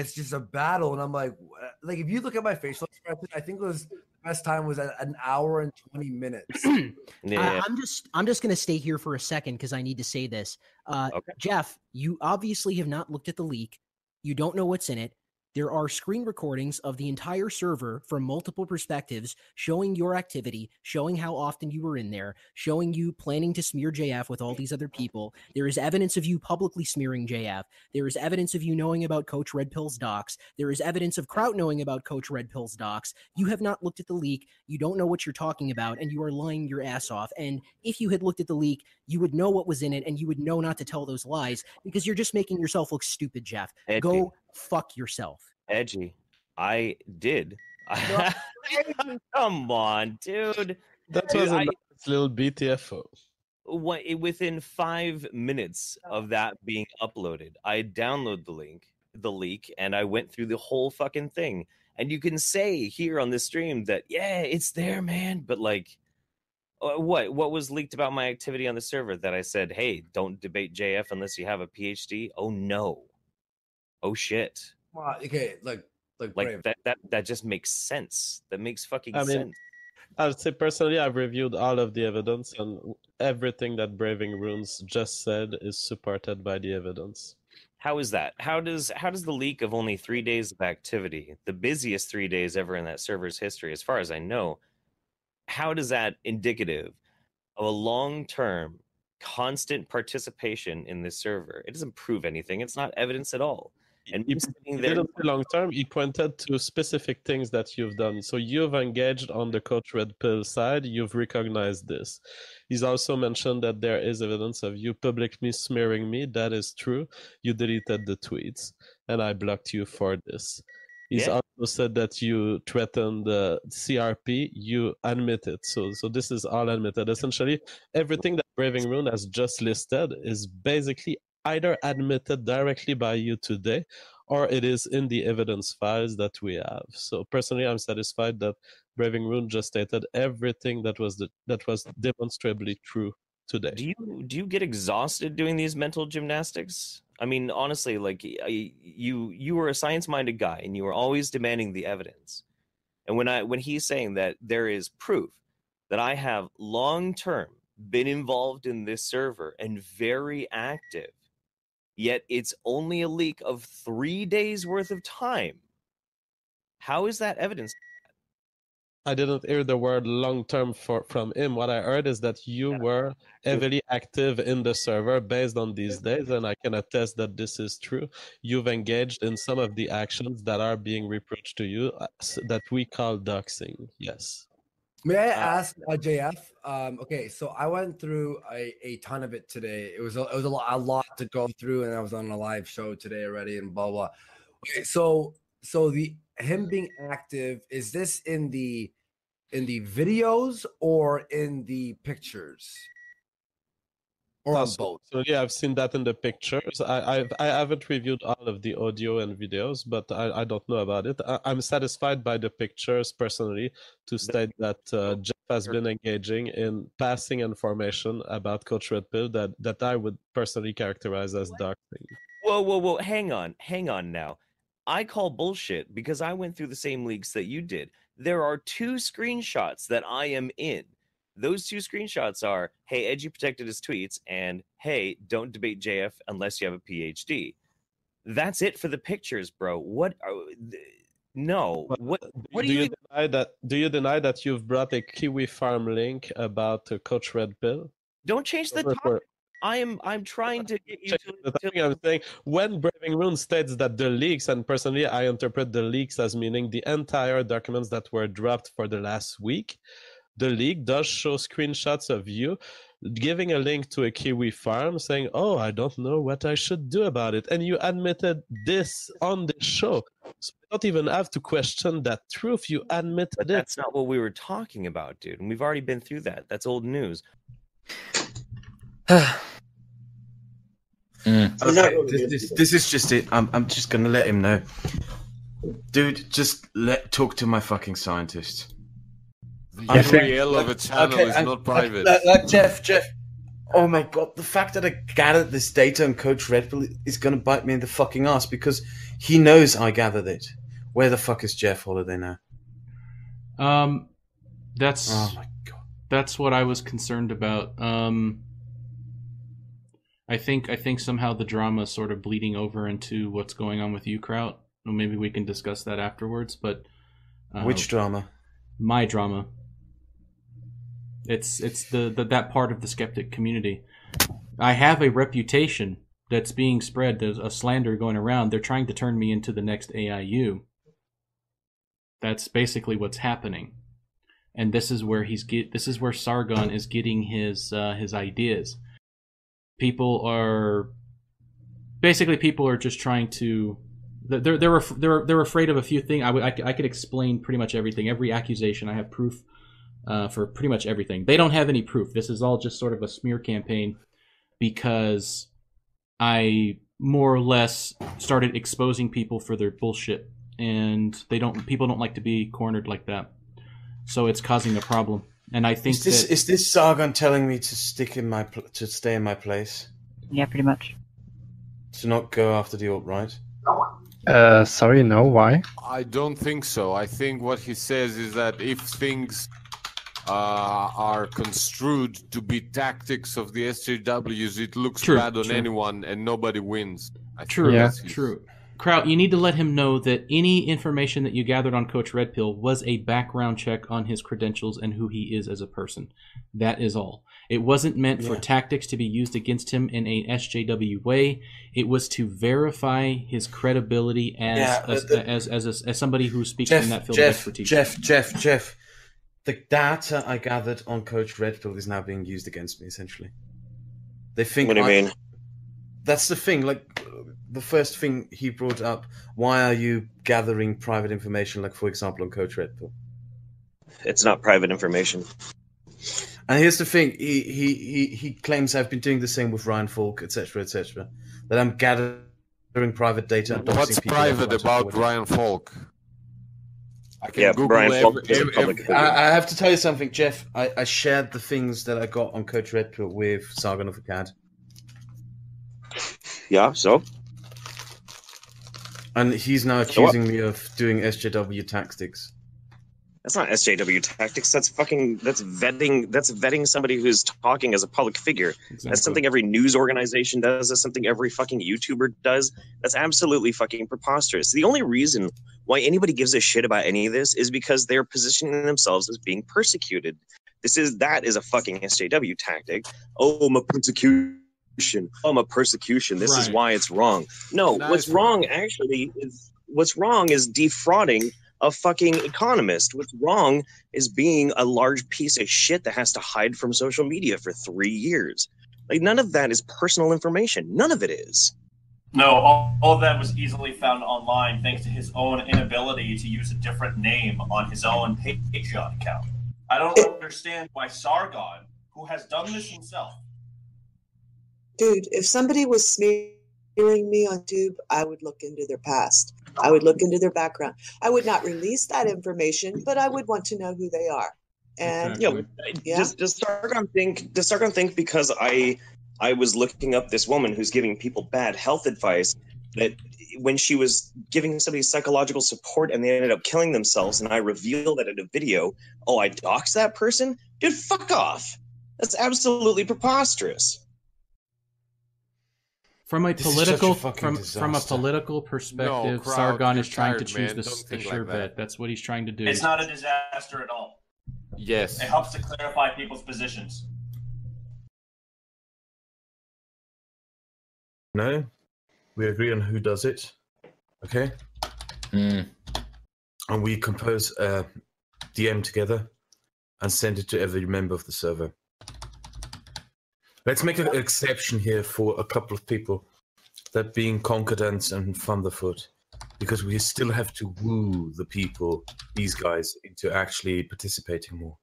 it's just a battle. And I'm like if you look at my facial expression, I think it was the best time was at 1 hour and 20 minutes. Yeah. I'm just gonna stay here for a second because I need to say this. Okay. Jeff, you obviously have not looked at the leak. You don't know what's in it. There are screen recordings of the entire server from multiple perspectives showing your activity, showing how often you were in there, showing you planning to smear JF with all these other people. There is evidence of you publicly smearing JF. There is evidence of you knowing about Coach Red Pill's docs. There is evidence of Kraut knowing about Coach Red Pill's docs. You have not looked at the leak. You don't know what you're talking about, and you are lying your ass off. And if you had looked at the leak, you would know what was in it, and you would know not to tell those lies because you're just making yourself look stupid, Jeff. Edgy. Go fuck yourself. Edgy. I did. Come on, dude. That was a nice little BTFO. Within 5 minutes of that being uploaded, I downloaded the leak, and I went through the whole fucking thing. And you can say here on this stream that, yeah, it's there, man. But like, what was leaked about my activity on the server that I said, hey, don't debate JF unless you have a PhD? Oh, no. Oh, shit. Okay, like that just makes sense. That makes fucking sense. I would say personally, I've reviewed all of the evidence, and everything that Braving Runes just said is supported by the evidence. How is that? How does the leak of only 3 days of activity, the busiest 3 days ever in that server's history, as far as I know, how does that indicative of a long-term, constant participation in this server? It doesn't prove anything. It's not evidence at all. And he didn't say long term. He pointed to specific things that you've done. So you've engaged on the Coach Red Pill side. You've recognized this. He's also mentioned that there is evidence of you publicly smearing me. That is true. You deleted the tweets, and I blocked you for this. He's also said that you threatened the CRP. You admit it. So this is all admitted. Essentially, everything that Braving Rune has just listed is basically either admitted directly by you today, or it is in the evidence files that we have. So personally, I'm satisfied that Braving Rune just stated everything that was demonstrably true today. Do you get exhausted doing these mental gymnastics? I mean, honestly, like you were a science-minded guy, and you were always demanding the evidence. And when he's saying that there is proof that I have long-term been involved in this server and very active, yet it's only a leak of 3 days worth of time. How is that evidence? I didn't hear the word long-term from him. What I heard is that you were heavily active in the server based on these days, and I can attest that this is true. You've engaged in some of the actions that are being reproached to you that we call doxing. Yes. May I ask JF? Okay, so I went through a ton of it today. It was a lot to go through, and I was on a live show today already, and blah blah. Okay, so the him being active, is this in the videos or in the pictures? Or on both? So yeah, I've seen that in the pictures. I haven't reviewed all of the audio and videos, but I don't know about it. I'm satisfied by the pictures personally to state that Jeff has been engaging in passing information about Coach Red Pill that I would personally characterize as doxing. Whoa! Hang on now. I call bullshit because I went through the same leaks that you did. There are 2 screenshots that I am in. Those 2 screenshots are, hey, Edgy protected his tweets, and hey, don't debate JF unless you have a PhD. That's it for the pictures, bro. What? No. What do you deny that? Do you deny that you've brought a Kiwi Farm link about Coach Red Pill? Don't change the topic. I'm trying to get you to. I'm saying when Braving Rune states that the leaks, and personally I interpret the leaks as meaning the entire documents that were dropped for the last week. The leak does show screenshots of you giving a link to a Kiwi farm saying, oh, I don't know what I should do about it. And you admitted this on the show. So you don't even have to question that truth. You admitted it. That's not what we were talking about, dude. And we've already been through that. That's old news. This is just it. I'm just going to let him know. Dude, just talk to my fucking scientist. The URL of a channel is not private. Jeff, Oh my god, the fact that I gathered this data on Coach Red Pill is going to bite me in the fucking ass because he knows I gathered it. Where the fuck is Jeff Holiday now? That's Oh my god. That's what I was concerned about. I think somehow the drama is sort of bleeding over into what's going on with you, Kraut. Well, maybe we can discuss that afterwards. But Which drama? My drama. It's that part of the skeptic community. I have a reputation that's being spread. There's a slander going around. They're trying to turn me into the next AIU. That's basically what's happening. And this is where Sargon is getting his ideas. People are just trying to. They're afraid of a few things. I could explain pretty much everything. Every accusation, I have proof for pretty much everything. They don't have any proof. This is all just sort of a smear campaign because I more or less started exposing people for their bullshit, and people don't like to be cornered like that. So it's causing a problem, and I think is this Sargon telling me to stay in my place? Yeah, pretty much. To not go after the alt-right? Sorry, no, why? I don't think so. I think what he says is that if things are construed to be tactics of the SJWs, it looks bad on anyone and nobody wins. True. Kraut, you need to let him know that any information that you gathered on Coach Red Pill was a background check on his credentials and who he is as a person. That is all. It wasn't meant for tactics to be used against him in a SJW way. It was to verify his credibility as somebody who speaks in that field of expertise. Jeff. The data I gathered on Coach Red Pill is now being used against me, essentially. They think. What do you mean? That's the thing. Like, the first thing he brought up, why are you gathering private information, like, for example, on Coach Red Pill? It's not private information. And here's the thing, he claims I've been doing the same with Ryan Falk, etc., that I'm gathering private data. And what's private about Ryan Falk? I can Google Brian Falk is a public figure. I have to tell you something, Jeff. I shared the things that I got on Coach Red Pill with Sargon of Akkad. Yeah, so? And he's now accusing me of doing SJW tactics. That's not SJW tactics. That's vetting somebody who's talking as a public figure. Exactly. That's something every news organization does. That's something every fucking YouTuber does. That's absolutely fucking preposterous. The only reason why anybody gives a shit about any of this is because they're positioning themselves as being persecuted. That is a fucking SJW tactic. Oh, I'm a persecution. I'm a persecution. This is why it's wrong. No, what's wrong is defrauding a fucking economist. What's wrong is being a large piece of shit that has to hide from social media for 3 years. Like, none of that is personal information. None of it is. No, all of that was easily found online thanks to his own inability to use a different name on his own Patreon account. I don't understand why Sargon, who has done this himself. Dude, if somebody was smearing me on YouTube, I would look into their past. I would look into their background. I would not release that information, but I would want to know who they are. And does Sargon think because I was looking up this woman who's giving people bad health advice, that when she was giving somebody psychological support and they ended up killing themselves, and I revealed that in a video, I doxed that person? Dude, fuck off. That's absolutely preposterous. From a political perspective, Sargon is trying to choose the sure bet. That's what he's trying to do. It's not a disaster at all. Yes. It helps to clarify people's positions. No, we agree on who does it. Okay. And we compose a DM together and send it to every member of the server. Let's make an exception here for a couple of people, that being Concordance and Thunderfoot, because we still have to woo the people, these guys, into actually participating more.